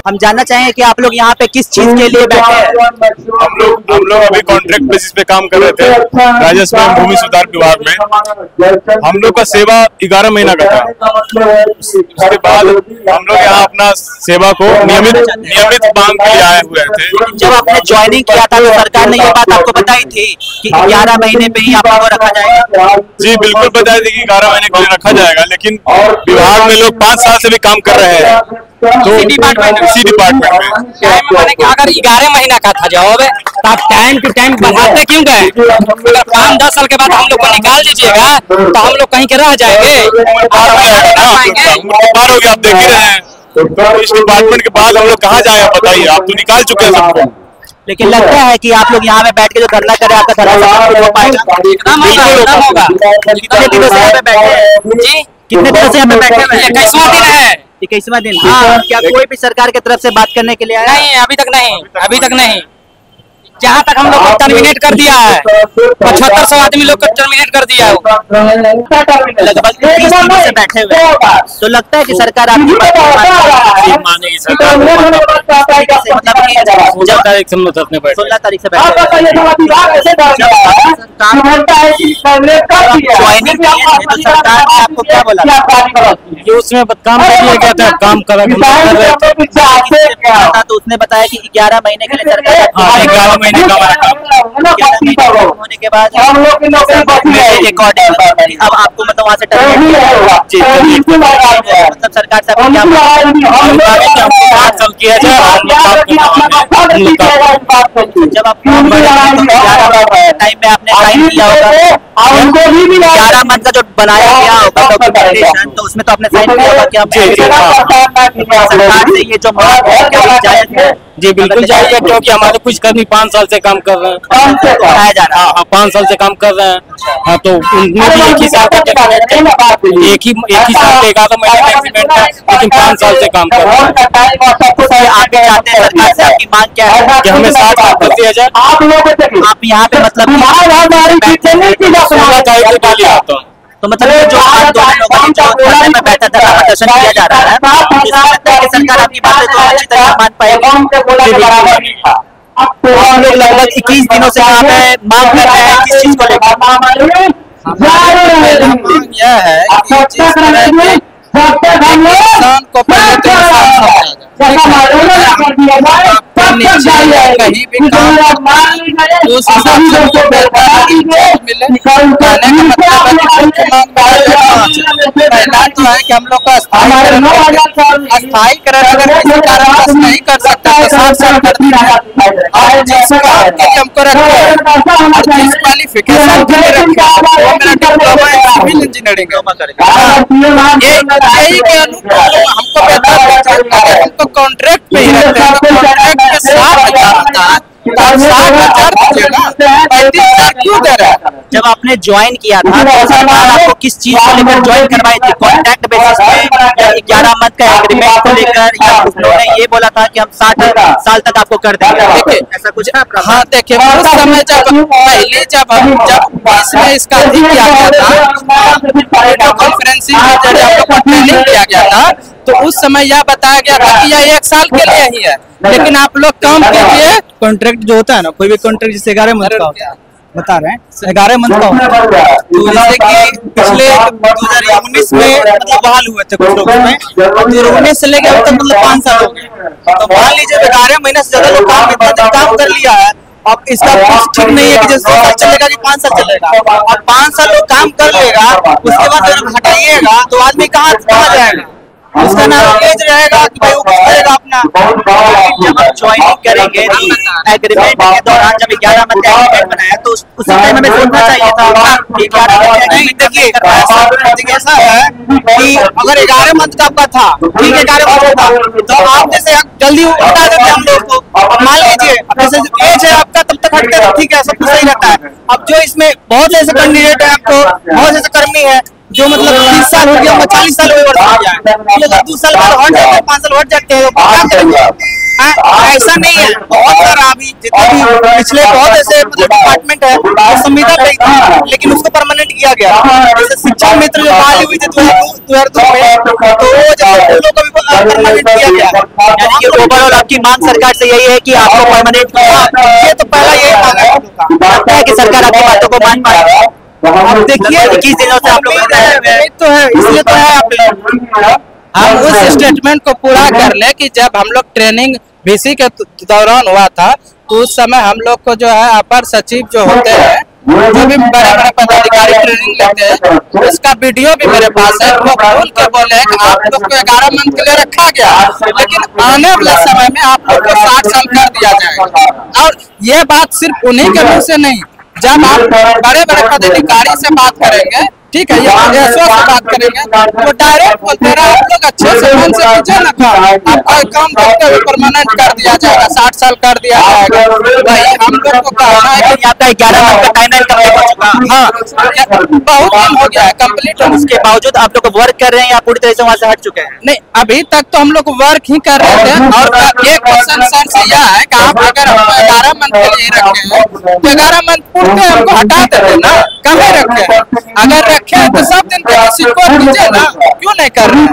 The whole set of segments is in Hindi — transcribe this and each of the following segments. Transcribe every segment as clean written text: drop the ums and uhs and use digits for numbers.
हम जानना चाहेंगे कि आप लोग यहाँ पे किस चीज के लिए बैठे हैं? हम लोग अभी कॉन्ट्रैक्ट बेसिस पे काम कर रहे थे राजस्व एवं भूमि सुधार विभाग में। हम लोग का सेवा 11 महीना का था। उसके बाद हम लोग यहाँ अपना सेवा को नियमित मांग के लिए आए हुए थे। जब आपने ज्वाइनिंग किया था तो सरकार ने ये बात आपको बताई थी कि 11 महीने पे ही आपको रखा जाएगा? जी बिल्कुल बताई थी कि 11 महीने के लिए रखा जाएगा, लेकिन विभाग में लोग 5 साल से भी काम कर रहे हैं। तो इसी डिपार्टमेंट में अगर 11 महीना का था जॉब तो आप टाइम टू टाइम बढ़ाते क्यों गए? अगर 5-10 साल के बाद हम लोग को निकाल दीजिएगा तो हम लोग कहीं के रह जाएंगे। पार हो गया, आप देख ही रहे हैं। तो इस डिपार्टमेंट के बाद हम लोग कहाँ जाए बताइए? आप तो निकाल चुके हैं सबको। लेकिन लगता है कि आप लोग यहाँ पे बैठ के जो धरना कर रहे हैं आपका धरना हो पाएगा? होगा। कितने दिनों से यहाँ पे बैठे हैं जी? कितने दिनों से यहाँ पे बैठे हुए हैं? 21वां दिन है। 21वां दिन। हाँ, क्या कोई भी सरकार की तरफ से बात करने के लिए आया? नहीं, अभी तक नहीं। जहाँ तक हम लोग को टर्मिनेट कर दिया है, 7500 आदमी लोग को टर्मिनेट कर दिया है। लगभग 30 दिनों से बैठे हुए हैं, तो लगता है कि सरकार आपकी बात मानेगी। सरकार 16 तारीख से बैठे ज्वाइनिंग किए थे तो सरकार ने आपको क्या बोला? कि उसमें काम कर दिया गया था, काम कर रहे थे। तो उसने बताया कि 11 महीने के लिए सरकार 11 महीने का हमारा काम होने के बाद रिकॉर्डिंग अब आपको मतलब वहाँ से मतलब सरकार से आपको क्या 5 साल किया जाए। जब आप टाइम में आपने साइन किया होगा 11 मंथ का जो बनाया गया होगा डॉक्यूमेंटेशन, तो उसमें तो आपने साइन किया होगा कि हम सरकार से ये जो मांग है क्या जायज है? जी बिल्कुल जायज है, क्योंकि हमारे कुछ कर्मी 5 साल से काम कर रहे हैं। बताया जा रहा है 5 साल से काम कर रहे हैं। हाँ, तो उनमें भी एक ही साल का एक ही साल 11 महीने का एग्रीमेंट था, लेकिन 5 साल से काम कर रहे हैं। आगे चाहते हैं सरकार से आपकी मांग क्या है? कि हमें 60 साल कर दिया जाए। आप यहाँ पे मतलब 16 तारीख को डाली आता हूँ। तो मतलब जो आंदोलन होगा, जो धरने में बैठा था, प्रदर्शन किया जा रहा है, इसमें लगता है कि सरकार आपकी बातें तो अच्छी तरह मान पाएगी। हम लोग लगभग 21 दिनों से यहाँ पे मांग कर रहे हैं किस चीज को लेकर? मांग यह है कि जिस तरह के किसान को पहले तो कहीं भी काम उस हिसाब से मिले। कहने का मतलब पहला तो है कि हम लोग का स्थायीकरण अगर किसी कारणवश नहीं कर सकता तो 60 साल कर दिया। और जिस काम के लिए हमको रखे और जिस क्वालिफिकेशन के लिए रखे वो मेरा डिप्लोमा है सिविल इंजीनियरिंग यही के अनुकूल हमको बेहतर हमको कॉन्ट्रैक्ट पे ही रखते हैं। कॉन्ट्रैक्ट पे 60,000 होता है, 60,000 क्यों दे रहा है? जब आपने ज्वाइन किया था तो सरकार आपको किस चीज को लेकर ज्वाइन करवाई थी? कॉन्ट्रैक्ट बेसिस पे या 11 मंथ का एग्रीमेंट को लेकर, या उन्होंने ये बोला था कि हम 60 साल तक आपको कर देंगे? देखिए ऐसा कुछ है। हाँ देखिए, उस समय जब इसमें इसका अधिक किया गया था, वीडियो कॉन्फ्रेंसिंग के जरिए हम लोग को ट्रेनिंग किया गया था, तो उस समय यह बताया गया था कि यह 1 साल के लिए ही है, लेकिन आप लोग काम कीजिए। कॉन्ट्रैक्ट जो होता है ना, कोई भी कॉन्ट्रैक्ट जैसे 11 मंथ का होता है, बता रहे हैं 11 मंथ का होता है। तो जैसे कि पिछले 2019 में मतलब बहाल हुए थे कुछ लोग में, 2019 से लेकर अब तक मतलब 5 साल हो गए। तो मान लीजिए 11 महीने से ज्यादा लोग काम कर लिया है। अब इसका कुछ ठीक नहीं है कि जैसे 2 साल चलेगा कि 5 साल चलेगा। और 5 साल लोग काम कर लेगा, उसके बाद जब हटाइएगा तो आदमी कहाँ जाएगा? उसका नाम एज रहेगा कि भाई वो कुछ करेगा अपना। जब आप ज्वाइनिंग करेंगे एग्रीमेंट के दौरान, जब 11 मंथ का एग्रीमेंट बनाया तो उस टाइम हमें सोचना चाहिए था कि 11 मंथ का एग्रीमेंट। देखिए ऐसा है कि अगर 11 मंथ का आपका था, ठीक है 11 मंथ का, तो आप जैसे जल्दी हटा देते हम लोग को। मान लीजिए जैसे एज है आपका तब तक हटते तो ठीक है, सब कुछ सही रहता है। अब जो इसमें बहुत ऐसे कैंडिडेट है, आपको बहुत ऐसे कर्मी है जो मतलब 30 साल हो गया, 40 साल हो गया, 2 साल बाद हट जाते हैं, 5 साल हट जाते हैं, क्या करेंगे? ऐसा नहीं है। बहुत सारा अभी जितने भी पिछले बहुत ऐसे मतलब डिपार्टमेंट है संविदा गई थी, लेकिन उसको परमानेंट किया गया। जैसे शिक्षा मित्र जो बहाली हुई थी 2002 में, तो जैसे उन लोगों को भी परमानेंट किया गया है। यानी कि ओवरऑल आपकी मांग सरकार से यही है कि आपको परमानेंट ये तो पहला यही मांग है हम लोग का। लगता है कि सरकार आपकी बातों को मान पाएगी। अब देखिए 21 दिनों से आप लोग उम्मीद तो है, इसलिए तो है आप हम उस स्टेटमेंट को पूरा कर ले कि जब हम लोग ट्रेनिंग VC के दौरान हुआ था तो उस समय हम लोग को जो है अपर सचिव जो होते हैं, जो भी बड़े बड़े पदाधिकारी ट्रेनिंग लेते हैं, उसका वीडियो भी मेरे पास है। वो बोल के बोले कि आप लोग को 11 मंथ के लिए रखा गया, लेकिन आने वाले समय में आप लोग को 60 साल कर दिया जाएगा। और ये बात सिर्फ उन्हीं के मुंह से नहीं, जब आप बड़े बड़े पदाधिकारी से बात करेंगे, ठीक है, या SO से बात करेंगे, तो डायरेक्ट बोलते रहे आप लोग अच्छे से मन से कीजिए ना काम, आपका काम करते हुए परमानेंट कर दिया जाएगा, 60 साल कर दिया जाएगा। भाई हम लोग को कहना है कि आपका 11 मंथ का टाइमलाइन कंप्लीट हो चुका है। हाँ, बहुत दिन हो गया है कंप्लीट। उसके बावजूद आप लोग वर्क कर रहे हैं या पूरी तरह से वहां से हट चुके हैं? नहीं, अभी तक तो हम लोग वर्क ही कर रहे थे। और एक क्वेश्चन सर से यह है कि आप अगर हमको 11 मंथ के लिए रखे हैं तो 11 मंथ पूर्ति हमको हटा देते ना, कभी रखे हैं। अगर रखे हैं तो सब दिन पे किसी को दीजिए ना, क्यों नहीं कर रहे हैं?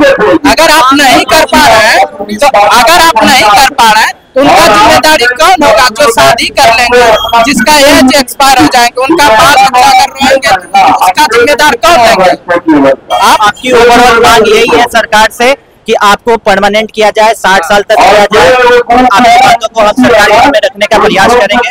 अगर आप नहीं कर पा रहे हैं तो अगर आप नहीं कर पा रहे हैं तो उनका जिम्मेदारी कौन होगा? जो शादी कर लेंगे, जिसका एज एक्सपायर हो जाएंगे, उनका बाल बच्चा अगर रोएंगे तो उसका जिम्मेदार कौन लेंगे? आपकी ओवरऑल मांग यही है सरकार से कि आपको परमानेंट किया जाए, 60 साल तक किया जाए। आपकी बातों को हम सरकारी में रखने का प्रयास करेंगे।